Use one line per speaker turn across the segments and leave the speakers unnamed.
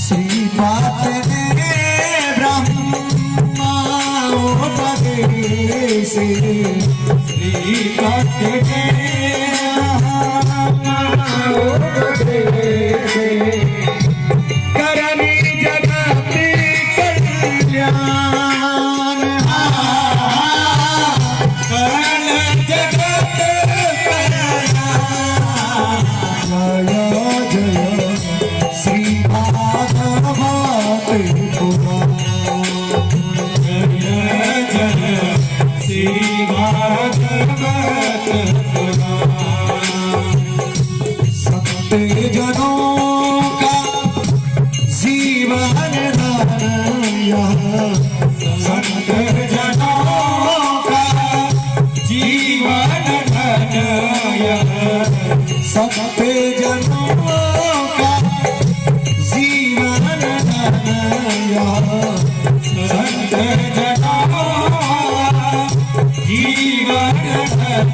श्रीपाद ब्रह्मोपदेश श्रीपाद करनी जगत कल्याण करण जगत कल्याण जय श्री भागवत पुराण जय जय श्री भागवत पुराण सत्य जनों का जीवन सत्य जनों का जीवन धन सत्य जनों का जीवन धन सत्य जनों जीवन धन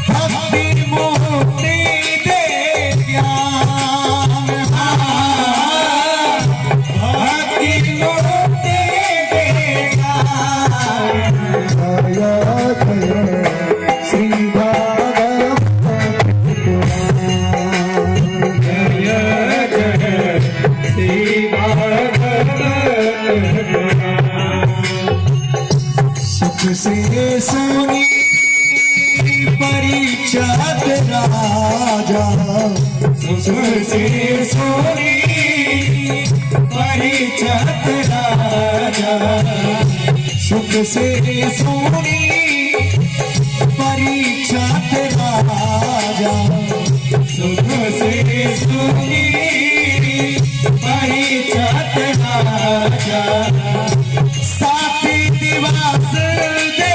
भक्ति मुक्ति दे ज्ञान भक्ति मुक्ति दे ज्ञान श्री भागवत पुराण जय जय श्री भागवत पुराण सुख से सुनी परीक्षित राजा सुख से सुनी परीक्षित राजा सुख से सुनी परीक्षित राजा सुख से सुनी परीक्षित राजा साथी दिवस दे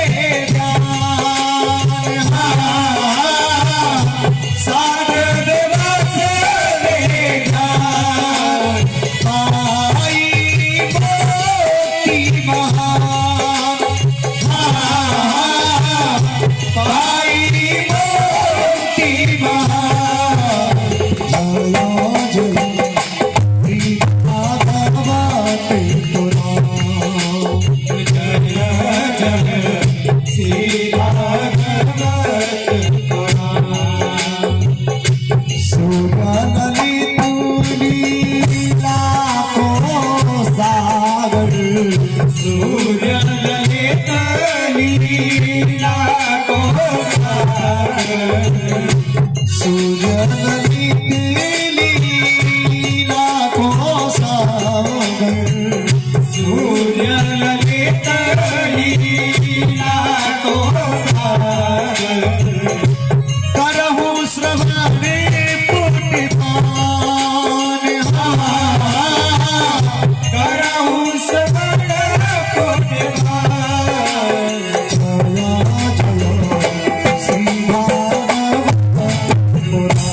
साथ दिवस दे पाई मोती महान पाई मोती महान जय जय श्री भागवत पुराण जय जय श्री भागवत पुराण सुगंधित लीला को सागर सुगंधित लीला को सागर सुगंधित लीला को सागर सुगंधित लीला को सागर करहु श्रवण पुण्यपान करहु श्रवण पुण्यपान जय जय श्री भागवत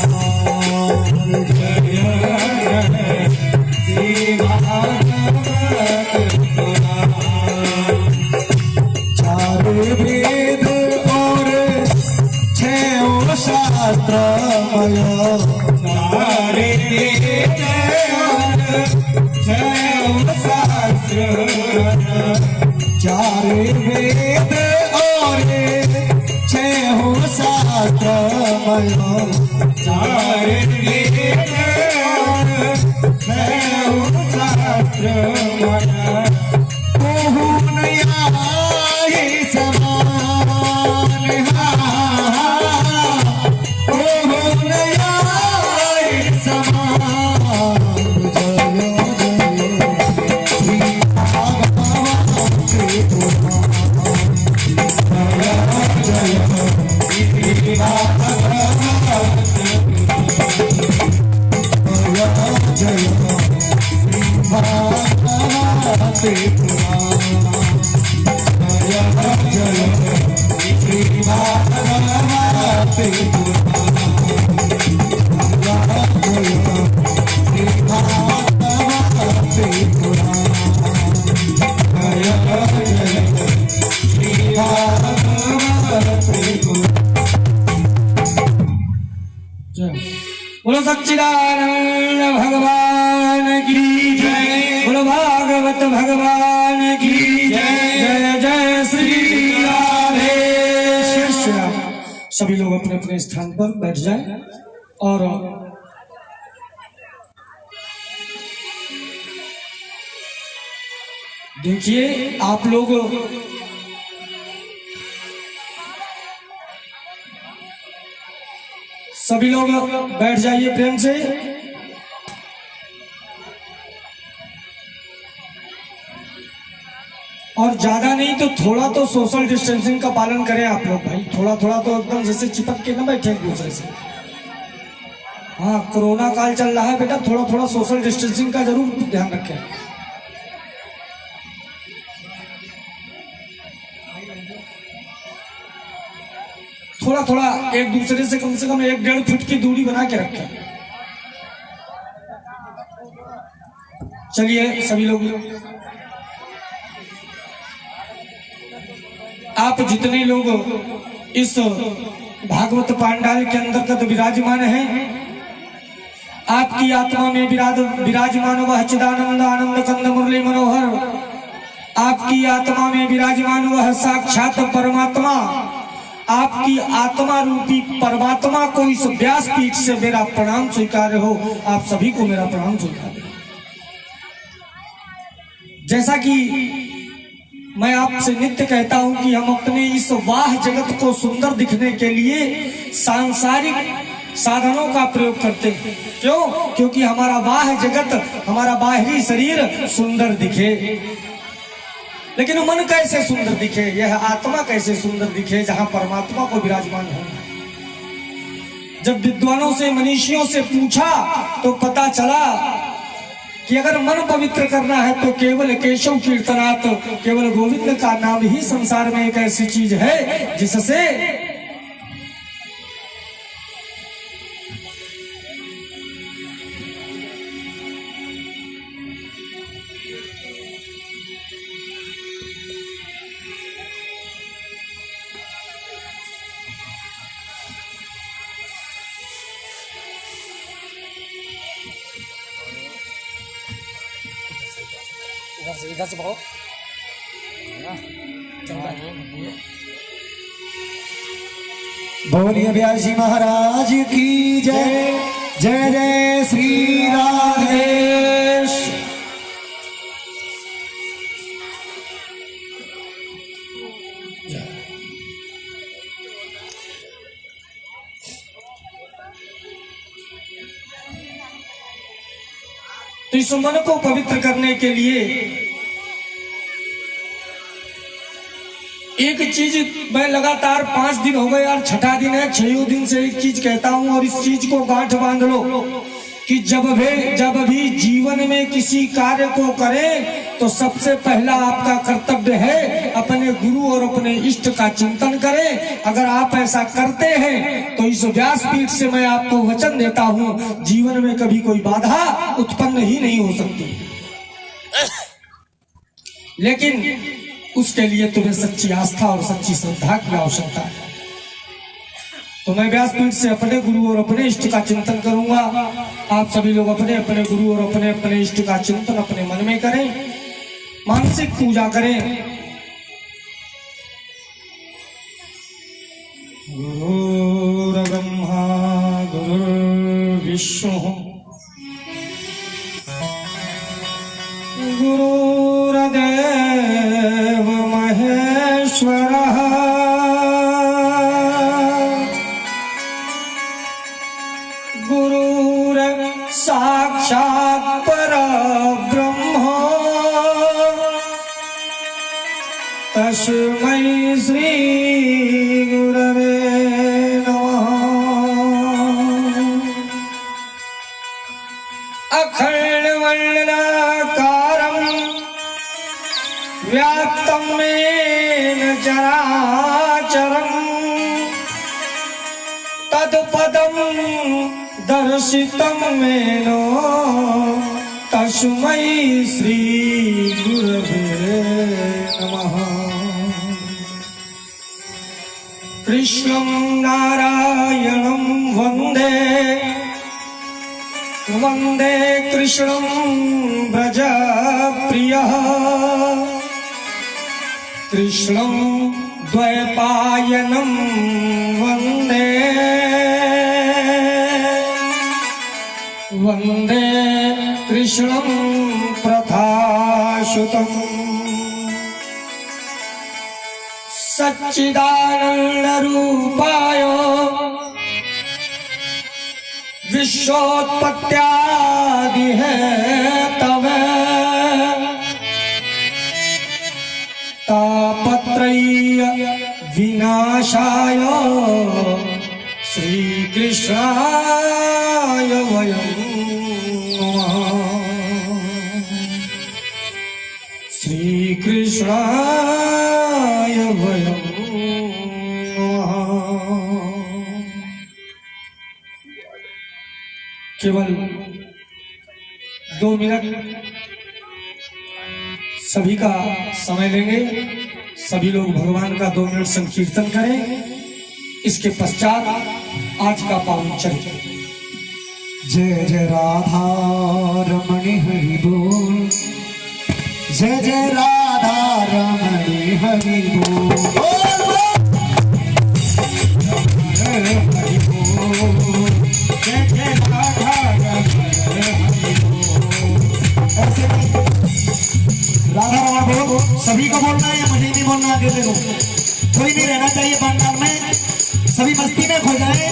पुराण जय जय श्री भागवत पुराण चार वेद और छह शास्त्रमय चार वेद और छह शास्त्र चार वेद और छह शास्त्रमय चार वेद और छह शास्त्रमय कोहु नया समान कोहु नया समान जय जय श्री भागवत पुराण जय जय श्री भागवत जय श्री भागवत
बोलो सच्चिदानंद भगवान की जय, बोलो भागवत भगवान की जय, जय जय श्री राधे श्याम। सभी लोग अपने अपने स्थान पर बैठ जाएं और देखिए आप लोग सभी लोग बैठ जाइए प्रेम से। और ज्यादा नहीं तो थोड़ा तो सोशल डिस्टेंसिंग का पालन करें आप लोग भाई, थोड़ा थोड़ा तो एकदम जैसे चिपक के ना बैठे एक दूसरे से। हाँ कोरोना काल चल रहा है बेटा, थोड़ा थोड़ा सोशल डिस्टेंसिंग का जरूर ध्यान रखें। थोड़ा थोड़ा एक दूसरे से कम 1-1.5 फुट की दूरी बना के रखें। चलिए सभी लोग, आप जितने लोग इस भागवत पांडाल के अंतर्गत विराजमान हैं, आपकी आत्मा में विराजमान वह चिदानंद आनंद कंद मुरली मनोहर, आपकी आत्मा में विराजमान वह साक्षात परमात्मा, आपकी आत्मा रूपी परमात्मा को इस व्यासपीठ से मेरा प्रणाम स्वीकार हो। आप सभी को मेरा प्रणाम स्वीकार हो। जैसा कि मैं आपसे नित्य कहता हूं कि हम अपने इस वाह जगत को सुंदर दिखने के लिए सांसारिक साधनों का प्रयोग करते हैं। क्यों? क्योंकि हमारा वाह जगत, हमारा बाहरी शरीर सुंदर दिखे। लेकिन मन कैसे सुंदर दिखे, यह आत्मा कैसे सुंदर दिखे जहां परमात्मा को विराजमान हो। जब विद्वानों से मनीषियों से पूछा तो पता चला कि अगर मन पवित्र करना है तो केवल केशव कीर्तनात्, केवल गोविंद का नाम ही संसार में एक ऐसी चीज है जिससे इधर से पकड़ो।
बोलिए व्यास जी महाराज की जय, जय जय श्री राधे।
तो इस मन को पवित्र करने के लिए एक चीज मैं लगातार 5 दिन हो गए और छठा दिन है, 6 दिन से एक चीज कहता हूं और इस चीज को गांठ बांध लो कि जब भी जीवन में किसी कार्य को करें तो सबसे पहला आपका कर्तव्य है अपने गुरु और अपने इष्ट का चिंतन करें। अगर आप ऐसा करते हैं तो इस व्यासपीठ से मैं आपको वचन देता हूं जीवन में कभी कोई बाधा उत्पन्न ही नहीं हो सकती। लेकिन उसके लिए तुम्हें सच्ची आस्था और सच्ची श्रद्धा की आवश्यकता है। तो मैं व्यासपीठ से अपने गुरु और अपने इष्ट का चिंतन करूंगा। आप सभी लोग अपने अपने गुरु और अपने अपने इष्ट का चिंतन अपने मन में करें, मानसिक पूजा करें। गुरुर्ब्रह्मा गुरुर्विष्णु गुरुर्देव महेश्वरः गुरुर साक्षात् परब्रह्म तस्मै श्री गुरवे नमः। अखंडमंडलाकारं व्याप्तं येन चराचरं तत्पदं दर्शितं येन तस्मै श्री गुरवे नमः। कृष्णं नारायणं वन्दे वंदे कृष्णं व्रज प्रियः कृष्णं द्वैपायनं वंदे वंदे कृष्णं प्रथाशुतम् सच्चिदानंद रूपाय विश्वोत्पत्त्यादि है तव तापत्रयी विनाशाय श्री कृष्णाय वयं नमः श्री कृष्णाय वयं नमः। केवल 2 मिनट सभी का समय लेंगे। सभी लोग भगवान का 2 मिनट संकीर्तन करें। इसके पश्चात आज का पावन चरित्र।
जय जय राधा रमणी हरि बोल, जय जय राधा रमणी हरि बोल, हरि बोल, जय जय राधा रमणी हरि बोल। ऐसे राधा रमण बोलो, सभी को बोलना है या मुझे नहीं बोलना? अकेले को कोई नहीं रहना चाहिए पंडाल में, सभी मस्ती में खो जाए।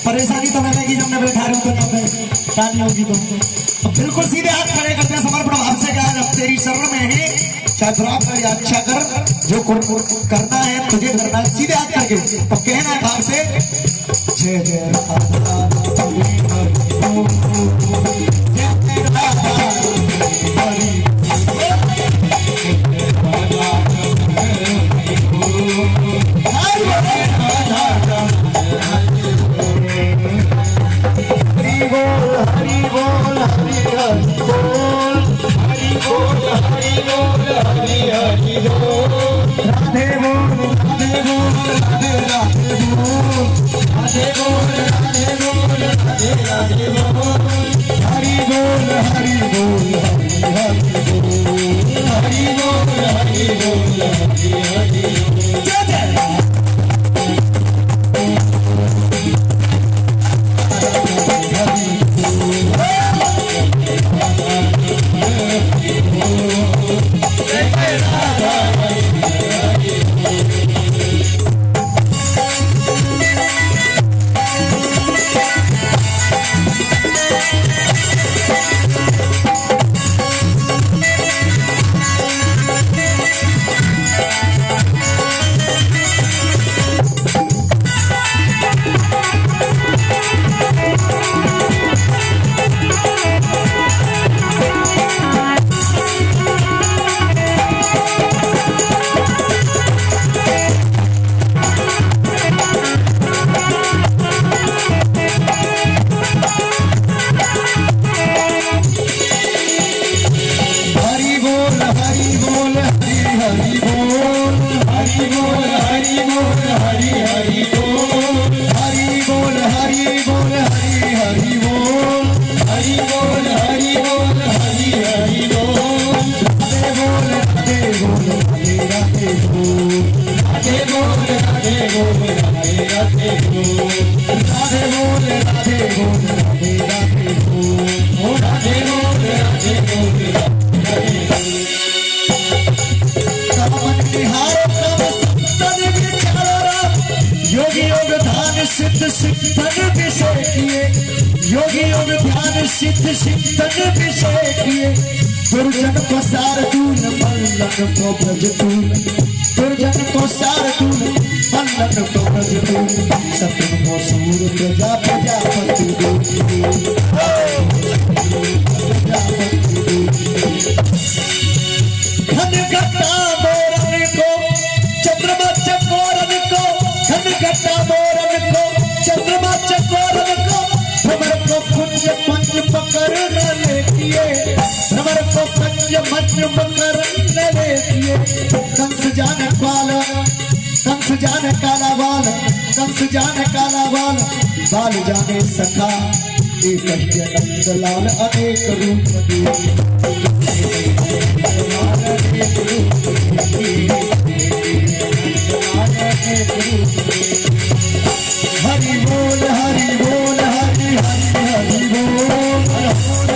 परेशानी तो नहीं जब मैं बैठा रहा हूँ तो ताली होगी तो बिल्कुल सीधे हाथ खड़े करते हैं समर्पण भाव से। कहा जब तेरी शरण में है चाहे बुरा कर या अच्छा कर, जो करना है तुझे करना है, सीधे हाथ करके तो कहना है भाव से जय जय राधा सिद्ध सिद्धन विषय किए, योगी योग ध्यान सिद्ध सिद्धन विषय किए। दुर्जन को सार दून मल्लन को ब्रज दून, दुर्जन को सार दून मल्लन को ब्रज दून। सत्यम को सूर प्रजा प्रजापति दून, घन घटा मोरन को चंद्रमा चकोरन को, घन घटा मोरन को चंद्रमा चकोरन को। भ्रमर को कुंज पंच पकड़ न लेतिए, भ्रमर को पंच मंच पकड़ न लेतिए। कंस जान काला, कंस जान काला बाल, कंस जान काला बाल, बाल जाने सखा, एक नंद लाल अनेक रूप हरि बोल हरि बोल हरि हरि हरि बोल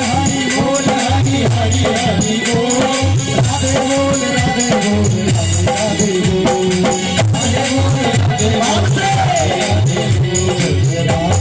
हरि बोल हरि हरि हरि बोल राधे बोल राधे बोल राधे बोल राधे बोल राधे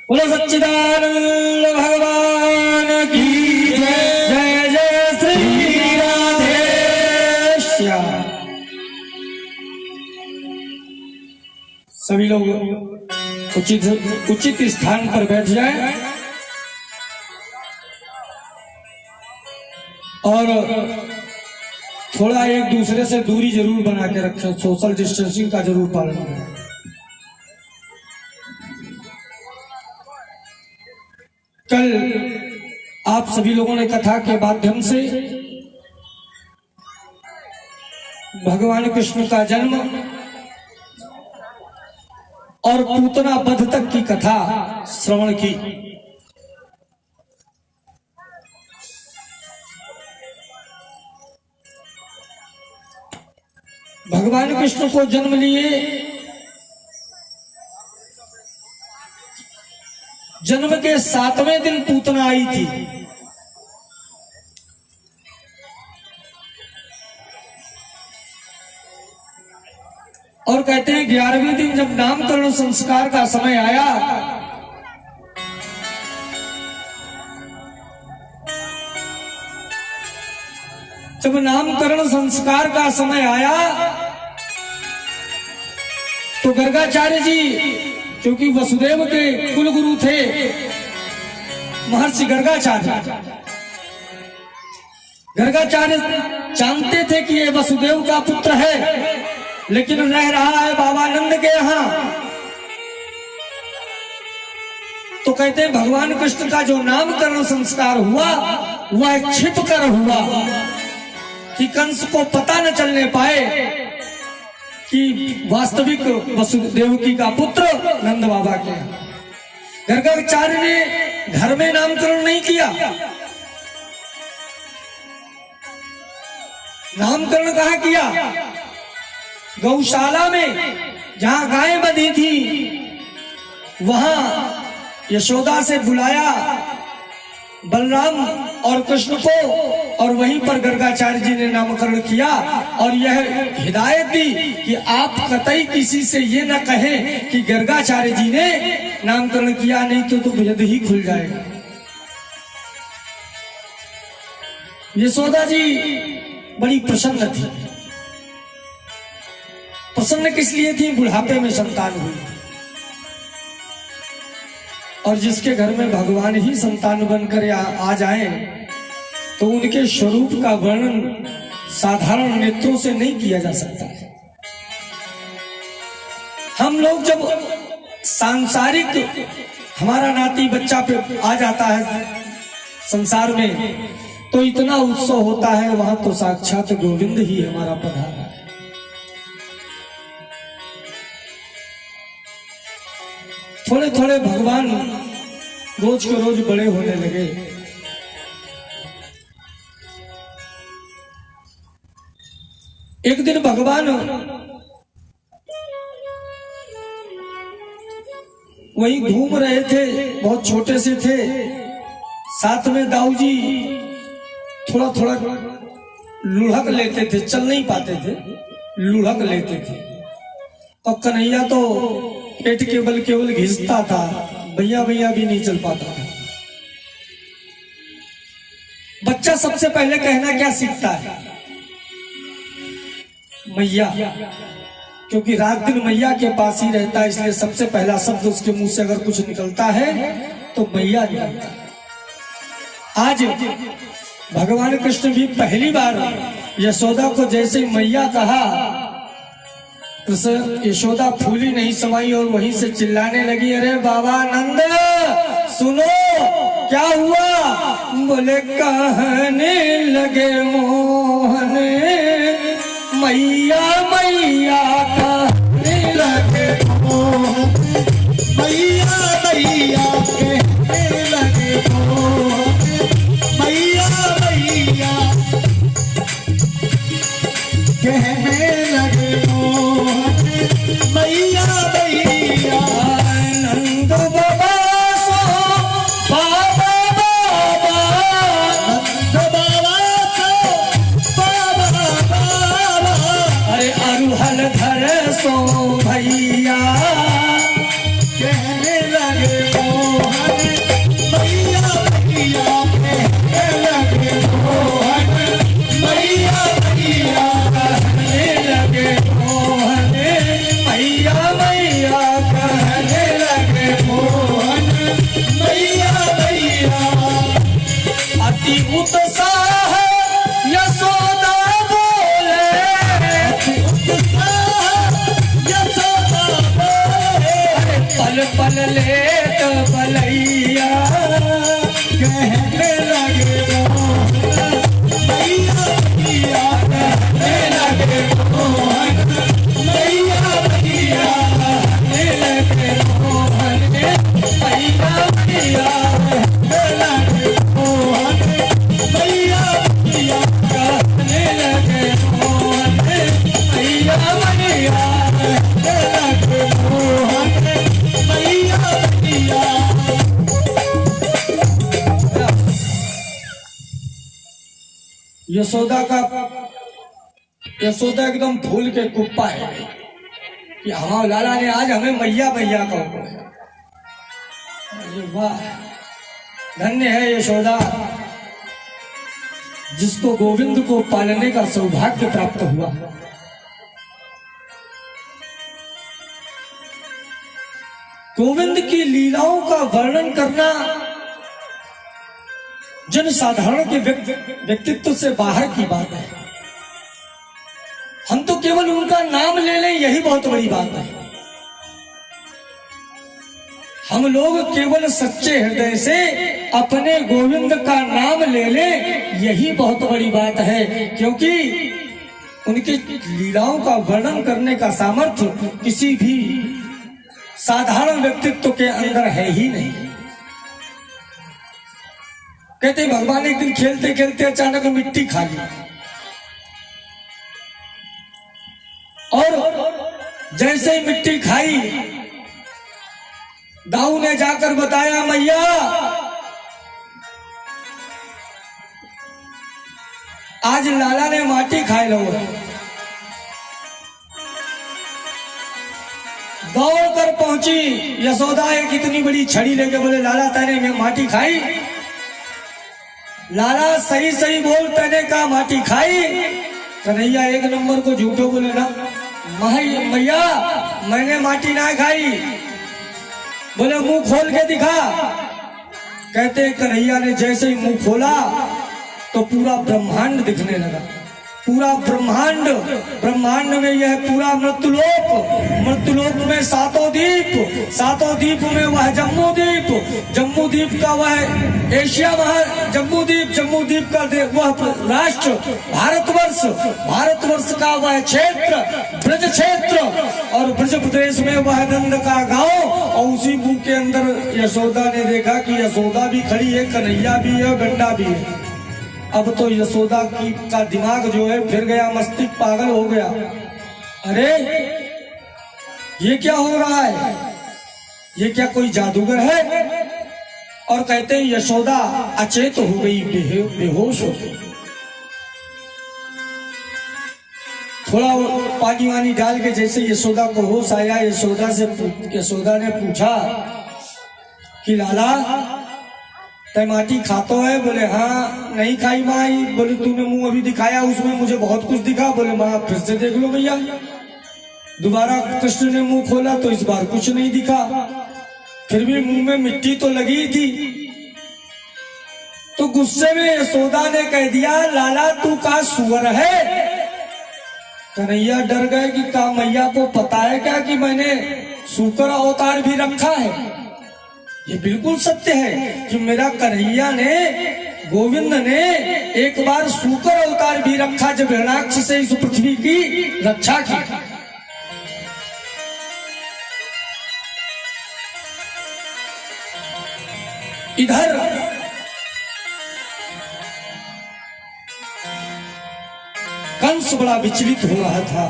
बोलो सच्चिदानंद भगवान की जय। जय जय श्री राधे श्याम। सभी लोग उचित स्थान पर बैठ जाएं और थोड़ा एक दूसरे से दूरी जरूर बना के रखें। सोशल डिस्टेंसिंग का जरूर पालन करें। कल आप सभी लोगों ने कथा के माध्यम से भगवान कृष्ण का जन्म और पूतना वध तक की कथा श्रवण की। भगवान कृष्ण को जन्म लिए जन्म के 7वें दिन पूतना आई थी। और कहते हैं 11वें दिन जब नामकरण संस्कार का समय आया जब नामकरण संस्कार का समय आया तो गर्गाचार्य जी, क्योंकि वसुदेव के कुल गुरु थे महर्षि गर्गाचार्य, गर्गाचार्य जानते थे कि ये वसुदेव का पुत्र है, लेकिन रह रहा है बाबा नंद के यहाँ। तो कहते हैं भगवान कृष्ण का जो नामकरण संस्कार हुआ वह छिप कर हुआ कि कंस को पता न चलने पाए कि वास्तविक वसुदेवकी का पुत्र नंद बाबा के। गर्गाचार्य ने घर में नामकरण नहीं किया, नामकरण कहाँ किया? गौशाला में जहां गायें बंधी थी वहां यशोदा से बुलाया बलराम और कृष्ण को, और वहीं पर गर्गाचार्य जी ने नामकरण किया और यह हिदायत दी कि आप कतई किसी से ये न कहें कि गर्गाचार्य जी ने नामकरण किया, नहीं तो भेद ही खुल जाएगा। यशोदा जी बड़ी प्रसन्न थी। प्रसन्न किस लिए थी? बुढ़ापे में संतान हुई, और जिसके घर में भगवान ही संतान बनकर आ जाए तो उनके स्वरूप का वर्णन साधारण नेत्रों से नहीं किया जा सकता है। हम लोग जब सांसारिक हमारा नाती बच्चा पे आ जाता है संसार में तो इतना उत्सव होता है, वहां तो साक्षात गोविंद ही हमारा पधारा है। थोड़े थोड़े भगवान रोज के रोज बड़े होने लगे। एक दिन भगवान वहीं घूम रहे थे, बहुत छोटे से थे, साथ में दाऊ जी थोड़ा थोड़ा लुढ़क लेते थे, चल नहीं पाते थे, लुढ़क लेते थे। और कन्हैया तो पेट के बल केवल घिसता था, भैया भैया भी नहीं चल पाता था। बच्चा सबसे पहले कहना क्या सीखता है? मैया, क्योंकि रात दिन मैया के पास ही रहता है, इसलिए सबसे पहला शब्द उसके मुंह से अगर कुछ निकलता है तो मैया निकलता है। आज भगवान कृष्ण भी पहली बार यशोदा को जैसे मैया कहा, यशोदा फूली नहीं समाई और वहीं से चिल्लाने लगी, अरे बाबा नंद सुनो क्या हुआ? बोले कहने लगे मोहन मैया मैया कहने लगे मोहन,
मैया मैया कहने लगे मोहन, मैया मैया कहने लगे मोहन, मैया मैया।
नंद बाबा सो बाबा बाबा,
नंद बाबा सो बाबा बाबा,
अरे अरुहल धर सो भैया
कहने लगे मोहन, मैया मैया कहने लगे मोहन, मैया मैया
कहने लगे मोहन, मैया मैया कहने लगे
मोहन, मैया मैया।
अति उत्साह यशोदा बोले,
यशोदा बोले,
पल पल लेट बलैया
कहने लगे मोहन, मैया मैया कहने लगे मोहन, मैया मैया।
कहने लगे मोहन, मैया मैया
कहने लगे मोहन, मैया मैया।
कहने लगे मोहन, मैया मैया।
कहने लगे मोहन, मैया मैया।
यशोदा एकदम फूल के कुप्पा है कि हमारे लाला ने आज हमें मैया मैया कहा। अरे वाह, धन्य है यशोदा जिसको गोविंद को पालने का सौभाग्य प्राप्त हुआ। गोविंद की लीलाओं का वर्णन करना जन साधारण के व्यक्तित्व से बाहर की बात है। हम तो केवल उनका नाम ले लें, यही बहुत बड़ी बात है। हम लोग केवल सच्चे हृदय से अपने गोविंद का नाम ले लें, यही बहुत बड़ी बात है, क्योंकि उनकी लीलाओं का वर्णन करने का सामर्थ्य किसी भी साधारण व्यक्तित्व के अंदर है ही नहीं। कहते भगवान एक दिन खेलते खेलते अचानक मिट्टी खा ली, और जैसे ही मिट्टी खाई, दाऊ ने जाकर बताया, मैया आज लाला ने माटी खाए लो। दौड़ कर पहुंची यशोदा एक इतनी बड़ी छड़ी लेके, बोले लाला तेने में माटी खाई? लाला सही सही बोल, तेने का माटी खाई? कन्हैया एक नंबर को झूठो बोले ना, मैया मैंने माटी ना खाई। बोले मुंह खोल के दिखा। कहते कन्हैया ने जैसे ही मुंह खोला तो पूरा ब्रह्मांड दिखने लगा। पूरा ब्रह्मांड, ब्रह्मांड में यह पूरा मृत्युलोक, मृत्युलोक में सातों द्वीप में वह जम्मू द्वीप का वह एशिया जम्मू द्वीप का वह राष्ट्र भारतवर्ष का वह क्षेत्र ब्रज क्षेत्र, और ब्रज प्रदेश में वह नंद का गांव, और उसी मुंह के अंदर यशोदा ने देखा कि यशोदा भी खड़ी है, कन्हैया भी है, गंडा भी है। अब तो यशोदा की का दिमाग जो है फिर गया, मस्तिष्क पागल हो गया। अरे ये क्या हो रहा है, ये क्या कोई जादूगर है? और कहते हैं यशोदा अचेत हो गई, बेहोश हो गई। थोड़ा पानी वानी डाल के जैसे यशोदा को होश आया, यशोदा ने पूछा कि लाला टमाटी खातो है? बोले हाँ। नहीं खाई माँ। बोले तूने मुंह अभी दिखाया, उसमें मुझे बहुत कुछ दिखा। बोले माँ फिर से देख लो भैया। दोबारा कृष्ण ने मुंह खोला तो इस बार कुछ नहीं दिखा, फिर भी मुंह में मिट्टी तो लगी थी। तो गुस्से में यशोदा ने कह दिया, लाला तू का सुअर है? कन्हैया डर गए कि का मैया को पता है क्या कि मैंने सूकर अवतार भी रखा है? ये बिल्कुल सत्य है कि मेरा कन्हैया ने, गोविंद ने एक बार सूकर अवतार भी रखा जब हिरणाक्ष से इस पृथ्वी की रक्षा की। इधर कंस बड़ा विचलित हो रहा था।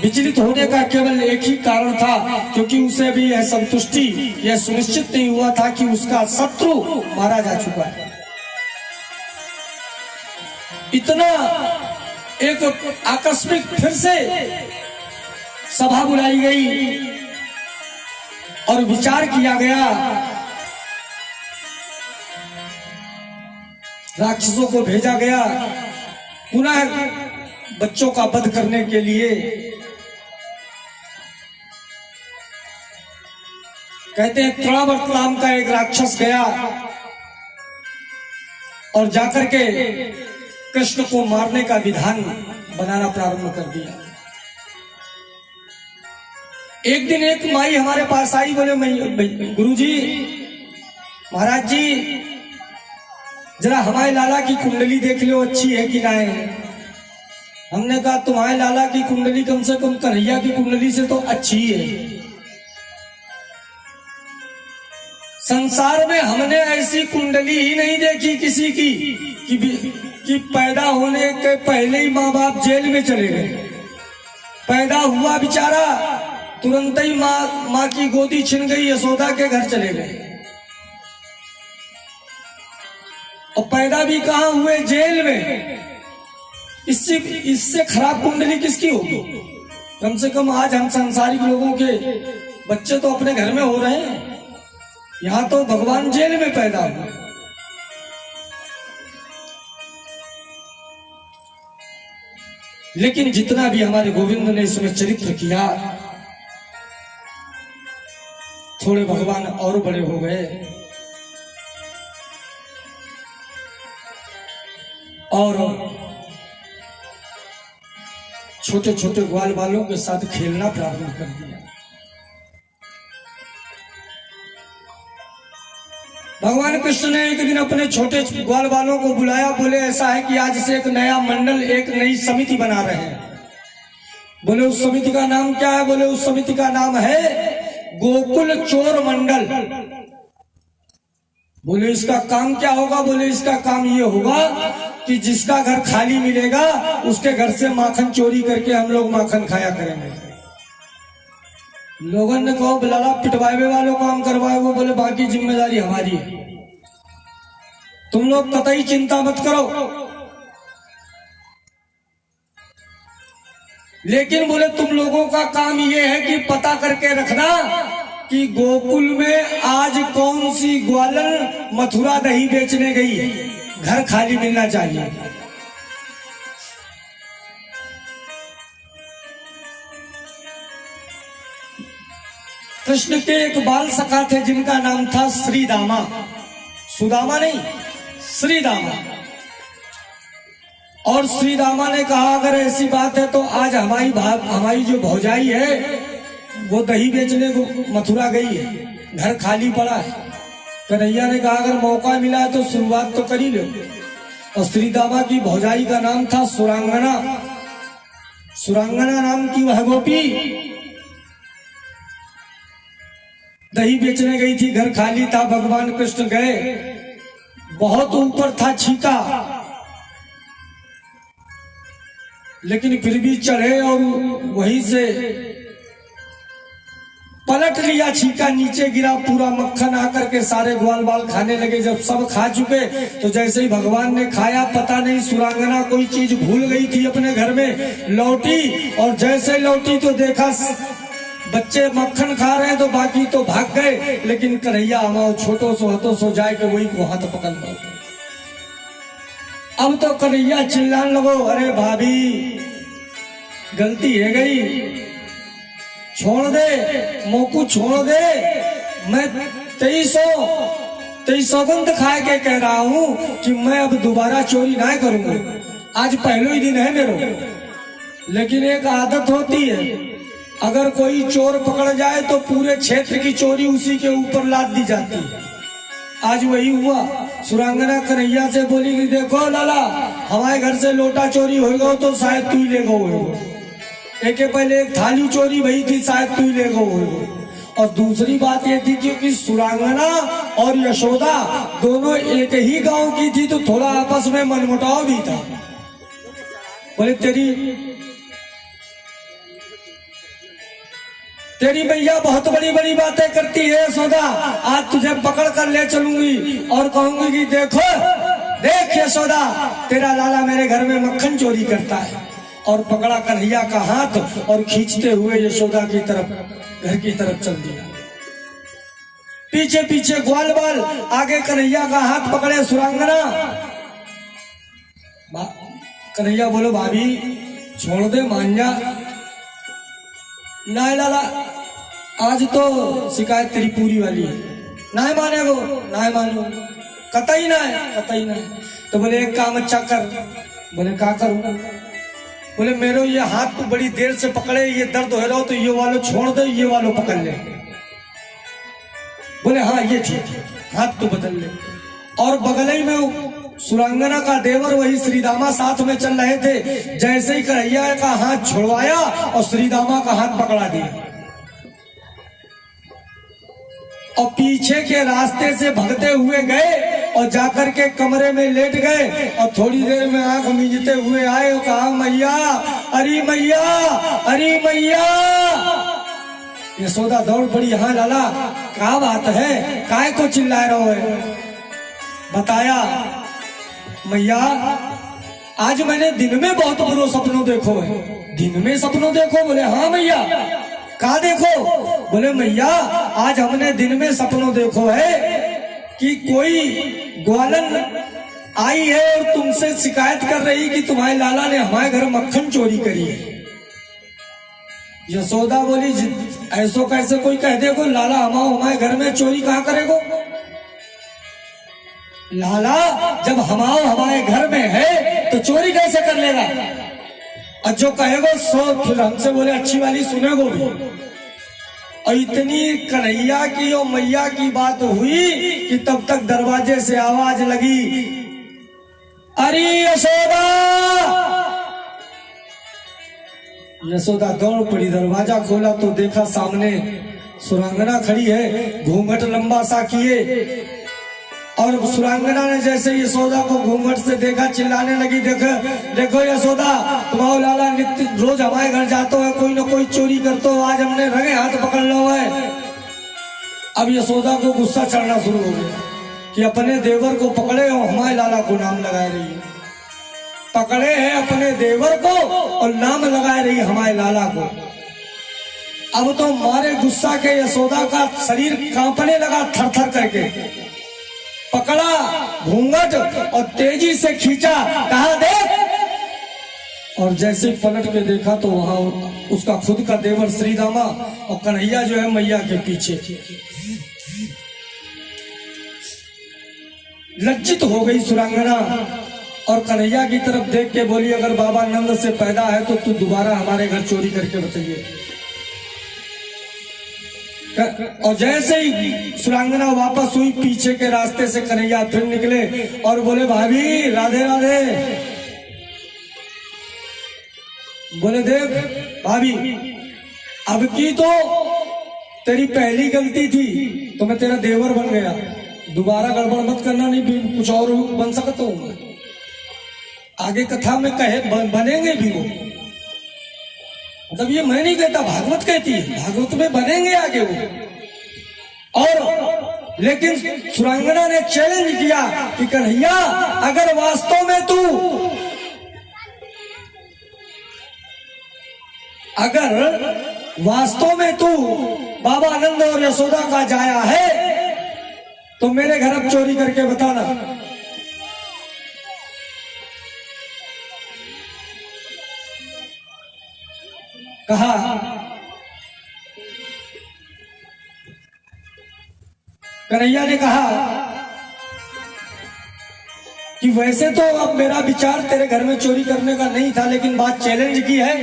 विचलित होने का केवल एक ही कारण था, क्योंकि उसे भी यह संतुष्टि, यह सुनिश्चित नहीं हुआ था कि उसका शत्रु मारा जा चुका है। इतना एक आकस्मिक फिर से सभा बुलाई गई और विचार किया गया, राक्षसों को भेजा गया पुनः बच्चों का वध करने के लिए। कहते हैं त्रावत नाम का एक राक्षस गया और जाकर के कृष्ण को मारने का विधान बनाना प्रारंभ कर दिया। एक दिन एक माई हमारे पास आई, बोले गुरुजी, महाराज जी, जरा हमारे लाला की कुंडली देख लो, अच्छी है कि ना है। हमने कहा तुम्हारे लाला की कुंडली कम से कम कन्हैया की कुंडली से तो अच्छी है। संसार में हमने ऐसी कुंडली ही नहीं देखी किसी की कि पैदा होने के पहले ही माँ बाप जेल में चले गए। पैदा हुआ बेचारा, तुरंत ही माँ की गोदी छिन गई, यशोदा के घर चले गए। और पैदा भी कहाँ हुए? जेल में। इससे खराब कुंडली किसकी होगी? कम से कम आज हम सांसारिक लोगों के बच्चे तो अपने घर में हो रहे हैं, यहां तो भगवान जेल में पैदा हुए। लेकिन जितना भी हमारे गोविंद ने इसमें चरित्र किया, थोड़े भगवान और बड़े हो गए और छोटे छोटे ग्वाल बालों के साथ खेलना प्रारंभ कर दिया। भगवान कृष्ण ने एक दिन अपने छोटे ग्वाल बालों को बुलाया, बोले ऐसा है कि आज से एक नया मंडल, एक नई समिति बना रहे हैं। बोले उस समिति का नाम क्या है? बोले उस समिति का नाम है गोकुल चोर मंडल। बोले इसका काम क्या होगा? बोले इसका काम ये होगा कि जिसका घर खाली मिलेगा उसके घर से माखन चोरी करके हम लोग माखन खाया करेंगे। लोगों ने कहो लाला पिटवाए वालों को हम करवाए, वो बोले बाकी जिम्मेदारी हमारी है, तुम लोग कतई चिंता मत करो। लेकिन बोले तुम लोगों का काम ये है कि पता करके रखना कि गोकुल में आज कौन सी ग्वालन मथुरा दही बेचने गई है, घर खाली मिलना चाहिए। कृष्ण के एक बाल सखा थे जिनका नाम था श्रीदामा, सुदामा नहीं, श्रीदामा। और श्रीदामा ने कहा अगर ऐसी बात है तो आज हमारी जो भौजाई है वो दही बेचने को मथुरा गई है, घर खाली पड़ा है। कन्हैया ने कहा अगर मौका मिला है तो शुरुआत तो कर ही लो। और श्रीदामा की भौजाई का नाम था सुरांगना। सुरांगना नाम की वह गोपी दही बेचने गई थी, घर खाली था, भगवान कृष्ण गए, बहुत ऊपर था छीका, लेकिन फिर भी चढ़े और वहीं से पलट लिया, छीका नीचे गिरा, पूरा मक्खन आकर के सारे ग्वाल बाल खाने लगे। जब सब खा चुके तो जैसे ही भगवान ने खाया, पता नहीं सुरांगना कोई चीज भूल गई थी अपने घर में, लौटी और जैसे लौटी तो देखा बच्चे मक्खन खा रहे हैं, तो बाकी तो भाग गए, लेकिन कन्हैया हमाओ छोटो सो हतो सो जाए के वही को हाथ पकड़ लो। अब तो कन्हैया चिल्लाने लगो, अरे भाभी गलती है गई, छोड़ दे, मोकू छोड़ दे, मैं 23 सौगंध खा के कह रहा हूं कि मैं अब दोबारा चोरी ना करूंगा, आज पहले ही दिन है मेरे। लेकिन एक आदत होती है, अगर कोई चोर पकड़ जाए तो पूरे क्षेत्र की चोरी उसी के ऊपर लाद दी जाती है। आज वही हुआ। सुरांगना कन्हैया से बोली कि देखो लाला, हमारे घर से लोटा चोरी हो गया तो शायद तू ही ले गो, एक पहले एक थाली चोरी भई थी, शायद तू ही ले गो। और दूसरी बात ये थी क्योंकि सुरांगना और यशोदा दोनों एक ही गांव की थी, तो थोड़ा आपस में मनमुटाव भी था। बोले तेरी मैया बहुत बड़ी बड़ी बातें करती है यशोदा, आज तुझे पकड़ कर ले चलूंगी और कहूंगी कि देखो देख यशोदा, तेरा लाला मेरे घर में मक्खन चोरी करता है। और पकड़ा कन्हैया का हाथ और खींचते हुए यशोदा की तरफ, घर की तरफ चल दिया। पीछे पीछे ग्वाल बाल, आगे कन्हैया का हाथ पकड़े सुरांगना। कन्हैया बोलो भाभी छोड़ दे, मान जा। ना लाला, आज तो शिकायत तेरी पूरी वाली है, ना माने वो, ना मानो, कतई ना है, कतई ना है। तो बोले एक काम अच्छा कर। बोले क्या करूंगा? बोले मेरे ये हाथ तो बड़ी देर से पकड़े, ये दर्द हो रहा हो तो ये वालों छोड़ दे, ये वालों पकड़ ले। बोले हाँ ये ठीक है, हाथ तो बदल ले। और बगल ही में सुरांगना का देवर वही श्रीदामा साथ में चल रहे थे। जैसे ही कन्हैया का हाथ छुड़वाया और श्रीदामा का हाथ पकड़ा दिया और पीछे के रास्ते से भगते हुए गए और जाकर के कमरे में लेट गए। और थोड़ी देर में आंख मींजते हुए आए और कहा मैया, अरे मैया, अरे मैया। यशोदा दौड़ पड़ी, हाँ लाला क्या बात है, काय को चिल्ला रहे हो? बताया मैया आज मैंने दिन में बहुत बुरो सपनों देखो है। दिन में सपनों देखो? बोले हाँ मैया। कहा देखो? बोले मैया आज हमने दिन में सपनों देखो है कि कोई ग्वालन आई है और तुमसे शिकायत कर रही कि तुम्हारे लाला ने हमारे घर मक्खन चोरी करी है। यशोदा बोली ऐसो कैसे कोई कह देगो, लाला हमारे घर में चोरी कहाँ करेगो? लाला जब हमारे घर में है तो चोरी कैसे कर लेगा? और जो कहेगो सो फिर हमसे बोले अच्छी वाली सुनेगो भी। और इतनी कन्हैया की और मैया की बात हुई कि तब तक दरवाजे से आवाज लगी, अरे यशोदा। यशोदा दौड़ पड़ी, दरवाजा खोला तो देखा सामने सुरांगना खड़ी है, घूंघट लंबा सा किए। और सुरांगना ने जैसे यशोदा को घूंघट से देखा चिल्लाने लगी, देखो यशोदा तुम्हारा लाला नित्य रोज हमारे घर जाते है, कोई ना कोई चोरी करते हो, आज हमने रंगे हाथ पकड़ लो है। अब यशोदा को गुस्सा चढ़ना शुरू हो गया कि अपने देवर को पकड़े और हमारे लाला को नाम लगा रही है। पकड़े हैं अपने देवर को और नाम लगा रही हमारे लाला को। अब तो मारे गुस्सा के यशोदा का शरीर कांपने लगा थर थर करके। पकड़ा घूंघट और तेजी से खींचा, कहा देख। और जैसे पलट के देखा तो वहां उसका खुद का देवर श्रीदामा और कन्हैया जो है मैया के पीछे। लज्जित हो गई सुरांगना और कन्हैया की तरफ देख के बोली, अगर बाबा नंद से पैदा है तो तू दोबारा हमारे घर चोरी करके बताइए। और जैसे ही सुरांगना वापस हुई, पीछे के रास्ते से कन्हैया फिर निकले और बोले भाभी राधे राधे। बोले देख भाभी अब की तो तेरी पहली गलती थी तो मैं तेरा देवर बन गया, दोबारा गड़बड़ मत करना, नहीं भी कुछ और बन सकता हूं। आगे कथा में कहे बनेंगे भी वो, मतलब ये मैं नहीं कहता, भागवत कहती है, भागवत में बनेंगे आगे वो। और लेकिन सुरांगना ने चैलेंज किया कि कन्हैया अगर वास्तव में तू, अगर वास्तव में तू बाबा आनंद और यशोदा का जाया है तो मेरे घर अब चोरी करके बताना। कहा कन्हैया ने कहा कि वैसे तो अब मेरा विचार तेरे घर में चोरी करने का नहीं था, लेकिन बात चैलेंज की है,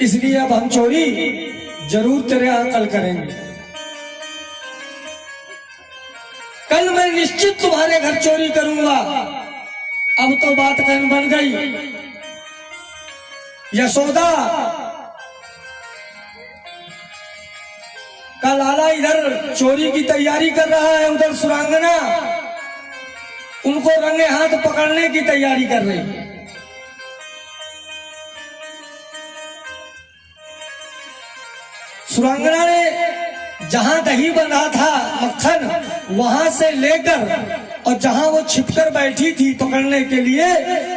इसलिए अब हम चोरी जरूर तेरे यहां कल करेंगे। कल मैं निश्चित तुम्हारे घर चोरी करूंगा। अब तो बात कहन बन गई। यशोदा का लाला इधर चोरी की तैयारी कर रहा है, उधर सुरांगना उनको रंगे हाथ पकड़ने की तैयारी कर रही है। सुरांगना ने जहां दही बना था मक्खन, वहां से लेकर और जहां वो छिपकर बैठी थी पकड़ने के लिए,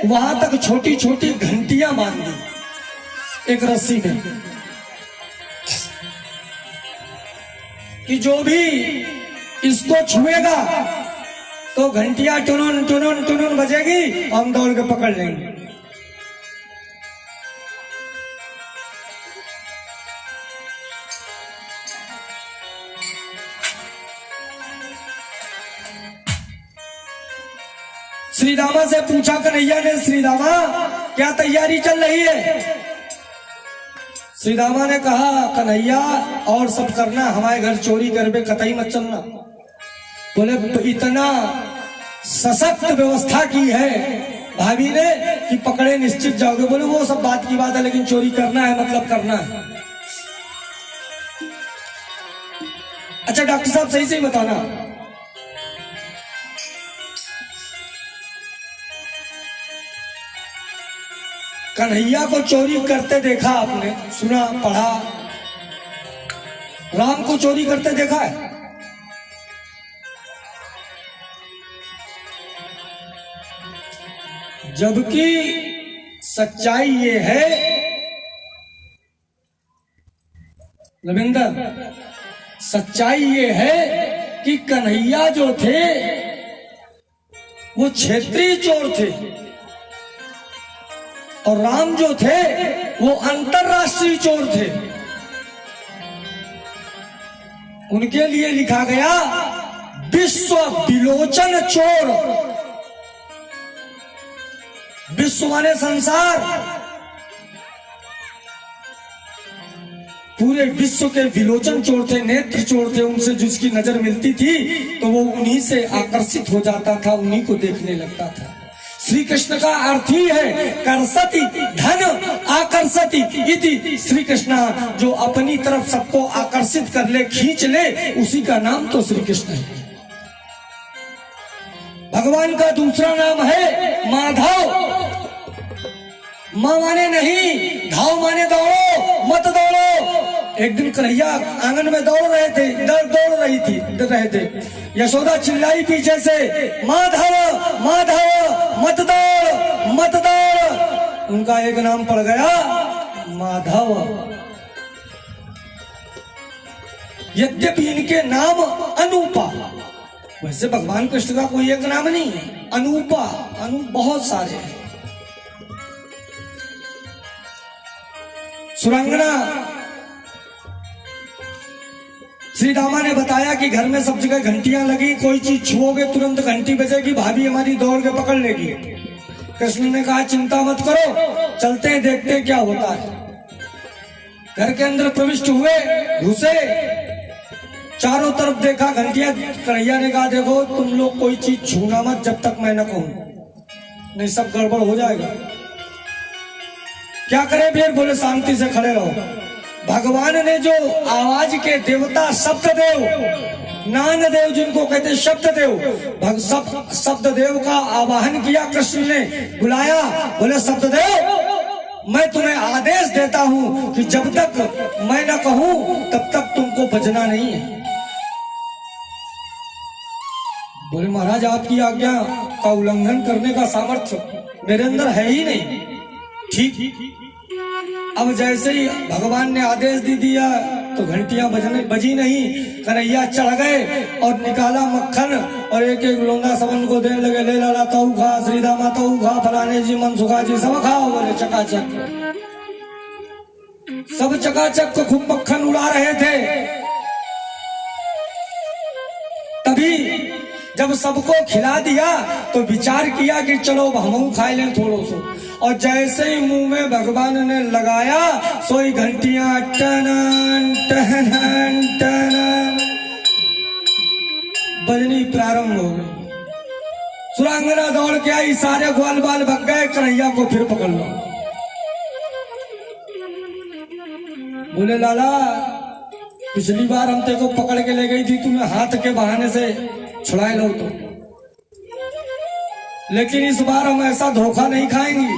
वहां तक छोटी छोटी घंटियां बांध दी एक रस्सी में, कि जो भी इसको छुएगा तो घंटियां टुनुन टुनुन टुनुन बजेगी, हम दौड़ के पकड़ लेंगे। श्री रामा से पूछा कन्हैया ने, श्री रामा क्या तैयारी चल रही है? श्री रामा ने कहा कन्हैया और सब करना, हमारे घर चोरी करबे कतई मत चलना। बोले इतना सशक्त व्यवस्था की है भाभी ने कि पकड़े निश्चित जाओगे। बोले वो सब बात की बात है, लेकिन चोरी करना है, मतलब करना है। अच्छा डॉक्टर साहब सही सही बताना, कन्हैया को चोरी करते देखा आपने, सुना, पढ़ा? राम को चोरी करते देखा है? जबकि सच्चाई ये है रविंदर, सच्चाई ये है कि कन्हैया जो थे वो क्षेत्रीय चोर थे और राम जो थे वो अंतरराष्ट्रीय चोर थे। उनके लिए लिखा गया विश्व विलोचन चोर। विश्व माने संसार, पूरे विश्व के विलोचन चोर थे, नेत्र चोर थे। उनसे जिसकी नजर मिलती थी तो वो उन्हीं से आकर्षित हो जाता था, उन्हीं को देखने लगता था। श्री कृष्ण का अर्थ ही है कर्षति धन आकर्षति इति। श्री कृष्ण जो अपनी तरफ सबको आकर्षित कर ले, खींच ले, उसी का नाम तो श्री कृष्ण है। भगवान का दूसरा नाम है माधव। मां माने नहीं, धाव माने दौड़ो, मत दौड़ो। एक दिन कन्हैया आंगन में दौड़ रहे थे, यशोदा चिल्लाई पीछे से, माधव माधव मत दौड़ मत दौड़। उनका एक नाम पड़ गया माधव। यद्यपि इनके नाम अनूपा, वैसे भगवान कृष्ण का कोई एक नाम नहीं है, अनूपा, बहुत सारे हैं। सुरांगना श्री रामा ने बताया कि घर में सब जगह घंटियां लगी, कोई चीज छुओगे तुरंत घंटी बजेगी, भाभी हमारी दौड़ के पकड़ लेगी। कृष्ण ने कहा चिंता मत करो, चलते हैं देखते हैं क्या होता है। घर के अंदर प्रविष्ट हुए, घुसे, चारों तरफ देखा घंटियां। कन्हैया ने कहा देखो तुम लोग कोई चीज छूना मत जब तक मैं न कहूं, नहीं सब गड़बड़ हो जाएगा। क्या करें फिर? बोले शांति से खड़े रहो। भगवान ने जो आवाज के देवता शब्द देव, नान देव जिनको कहते शब्द देव, शब्द देव का आवाहन किया। कृष्ण ने बुलाया, बोले शब्द देव मैं तुम्हें आदेश देता हूं कि जब तक मैं न कहूं तब तक तुमको बजना नहीं है। बोले महाराज आपकी आज्ञा का उल्लंघन करने का सामर्थ्य मेरे अंदर है ही नहीं। ठीक, अब जैसे ही भगवान ने आदेश दे दिया तो घंटियां बजी नहीं। कन्हैया चढ़ गए और निकाला मक्खन और एक एक लोंगा सबन को देने लगे। ले लाला तऊ खा, श्रीदामा तऊ खा, फलाने जी मनसुखा जी सब खाओ। बोले चकाचक, सब चकाचक को खूब मक्खन उड़ा रहे थे। तभी जब सबको खिला दिया तो विचार किया कि चलो हम खाए लें थोड़ो सो। और जैसे ही मुंह में भगवान ने लगाया सोई घंटियां टनन टनन टनन बजनी प्रारंभ हो गई। सुरांगना दौड़ के आई, सारे ग्वाल बाल भग गए। कन्हैया को फिर पकड़ लो। बोले लाला पिछली बार हम तेको पकड़ के ले गई थी, तुम्हें हाथ के बहाने से छुड़ाए लो तो, लेकिन इस बार हम ऐसा धोखा नहीं खाएंगे।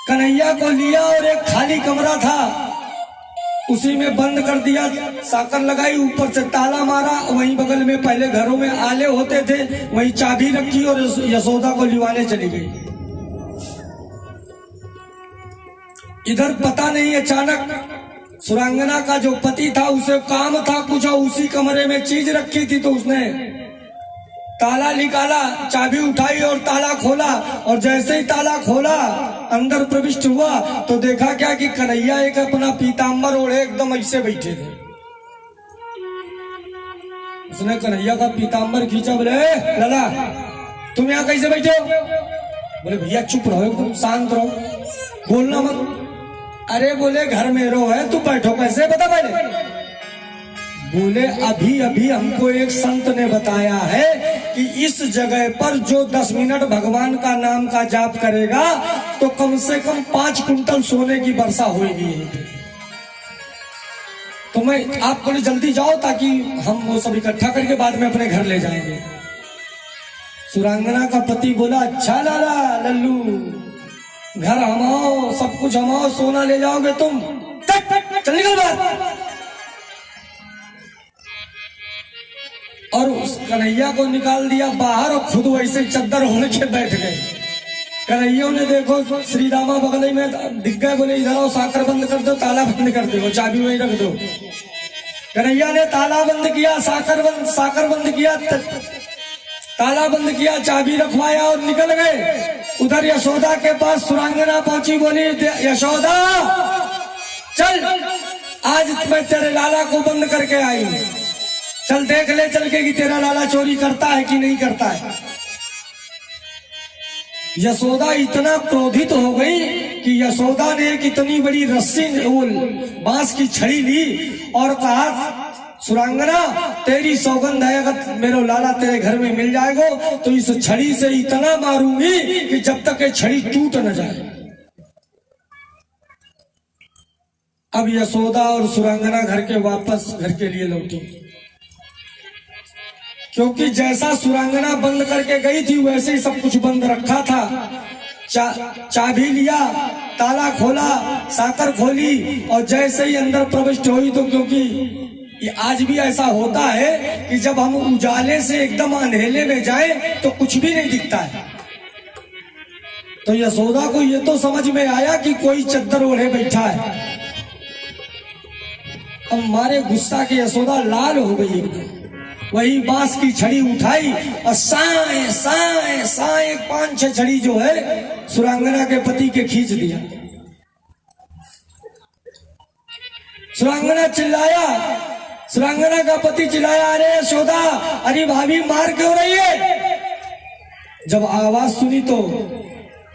कन्हैया को लिया और एक खाली कमरा था उसी में बंद कर दिया, साकर लगाई, ऊपर से ताला मारा। वहीं बगल में पहले घरों में आले होते थे, वहीं चाबी रखी और यशोदा को लिवाने चली गई। इधर पता नहीं, अचानक सुरांगना का जो पति था उसे काम था कुछ, उसी कमरे में चीज रखी थी तो उसने ताला निकाला, चाबी उठाई और ताला खोला। और जैसे ही ताला खोला अंदर प्रविष्ट हुआ तो देखा क्या कि कन्हैया एक अपना पीताम्बर ओढ़े एकदम ऐसे बैठे थे। उसने कन्हैया का पीताम्बर खींचा। बोले लाला तुम यहाँ कैसे बैठे हो? बोले भैया चुप रहो, एकदम शांत रहो, बोलना मत। अरे बोले घर में रो है, तू बैठो कैसे, बता पहले। बोले अभी अभी हमको एक संत ने बताया है कि इस जगह पर जो 10 मिनट भगवान का नाम का जाप करेगा तो कम से कम 5 कुंटल सोने की वर्षा होगी। तो मैं आप थोड़ी जल्दी जाओ ताकि हम वो सब इकट्ठा करके बाद में अपने घर ले जाएंगे। सुरांगना का पति बोला अच्छा लाला लल्लू, घर हमाओ, सब कुछ हमाओ, सोना ले जाओगे तुम, चल निकल बाहर। और उस कन्हैया को निकाल दिया बाहर और खुद वैसे चद्दर होने के बैठ गए। कन्हैया ने देखो श्रीदामा बगल में दिख गए। बोले इधर आओ, साकर बंद कर दो, ताला बंद कर दो, चाबी वहीं रख दो। कन्हैया ने ताला बंद किया, साकर बंद किया, ताला बंद किया, चाबी रखवाया और निकल गए। उधर यशोदा के पास सुरांगना पहुंची, बोली यशोदा चल आज मैं तेरे लाला को बंद करके आई, चल देख ले चल के कि तेरा लाला चोरी करता है कि नहीं करता है। यशोदा इतना क्रोधित हो गई कि यशोदा ने एक इतनी बड़ी रस्सी बांस की छड़ी ली और कहा सुरांगना तेरी सौगंध है, अगर मेरा लाला तेरे घर में मिल जाएगा तो इस छड़ी से इतना मारूंगी कि जब तक ये छड़ी टूट न जाए। अब यशोदा और सुरांगना घर के वापस घर के लिए लौटी, क्योंकि जैसा सुरांगना बंद करके गई थी वैसे ही सब कुछ बंद रखा था। चाबी लिया, ताला खोला, साकर खोली और जैसे ही अंदर प्रविष्ट हुई तो क्योंकि ये आज भी ऐसा होता है कि जब हम उजाले से एकदम अंधेरे में जाएं तो कुछ भी नहीं दिखता है। तो यशोदा को ये तो समझ में आया कि कोई चद्दर ओढ़े बैठा है। अब मारे गुस्सा के यशोदा लाल हो गई एकदम। वही बांस की छड़ी उठाई और साए साए साए 5-6 छड़ी जो है सुरांगना के पति के खींच दिया। सुरांगना चिल्लाया, सुरांगना का पति चिल्लाया अरे यशोदा, अरे भाभी मार क्यों रही है? जब आवाज सुनी तो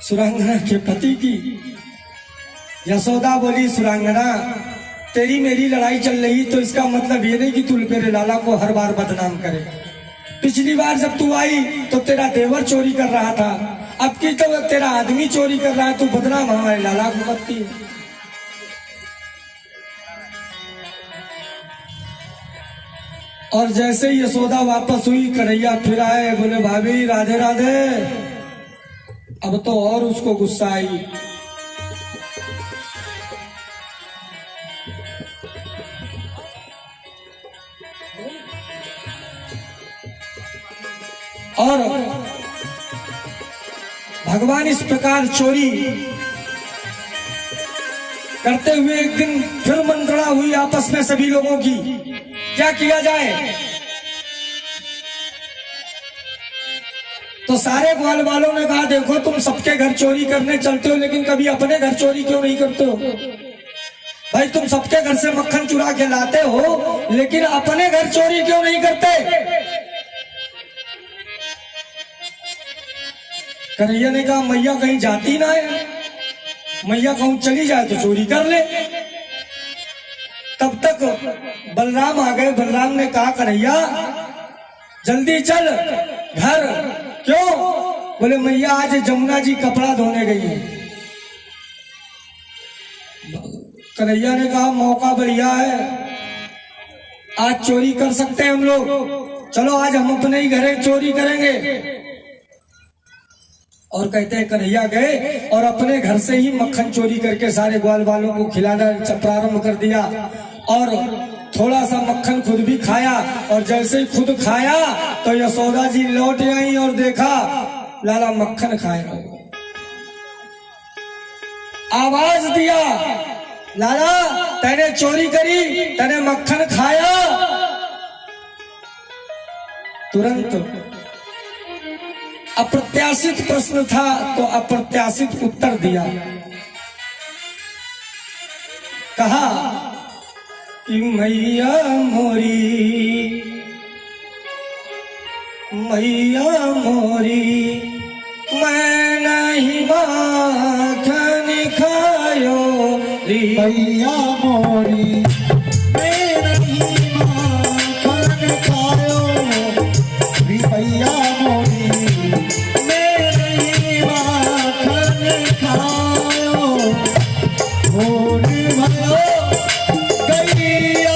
सुरांगना के पति की, यशोदा बोली सुरांगना तेरी मेरी लड़ाई चल रही तो इसका मतलब ये नहीं कि तू मेरे लाला को हर बार बदनाम करे। पिछली बार जब तू आई तो तेरा देवर चोरी कर रहा था, अब की तो तेरा आदमी चोरी कर रहा है, तू बदनाम हमारे लाला को मत की। और जैसे ही यशोदा वापस हुई, कन्हैया फिर आए, बोले भाभी राधे राधे। अब तो और उसको गुस्सा आई। और भगवान इस प्रकार चोरी करते हुए एक दिन फिर मंत्रणा हुई आपस में सभी लोगों की, क्या किया जाए। तो सारे ग्वाल वालों ने कहा देखो तुम सबके घर चोरी करने चलते हो, लेकिन कभी अपने घर चोरी क्यों नहीं करते हो? भाई तुम सबके घर से मक्खन चुरा के लाते हो, लेकिन अपने घर चोरी क्यों नहीं करते? कन्हैया ने कहा मैया कहीं जाती ना है, मैया कहूं चली जाए तो चोरी कर ले। तब तक बलराम आ गए। बलराम ने कहा कन्हैया जल्दी चल घर। क्यों? बोले मैया आज जमुना जी कपड़ा धोने गई है। कन्हैया ने कहा मौका बढ़िया है, आज चोरी कर सकते हैं हम लोग, चलो आज हम अपने ही घरे चोरी करेंगे। और कहते हैं कन्हैया गए और अपने घर से ही मक्खन चोरी करके सारे ग्वाल वालों को खिलाना प्रारंभ कर दिया, और थोड़ा सा मक्खन खुद भी खाया। और जैसे ही खुद खाया तो यशोदा जी लौट आई और देखा लाला मक्खन खाएगा। आवाज दिया लाला तैने चोरी करी, तैने मक्खन खाया। तुरंत अप्रत्याशित प्रश्न था तो अप्रत्याशित उत्तर दिया। कहा कि मैया मोरी, मैया मोरी, मैं नहीं माखन खायो री।
मैया मोरी मैं नहीं माखन खायो री। मैया मोरी मैं नहीं माखन खायो। मोरी भयो गैया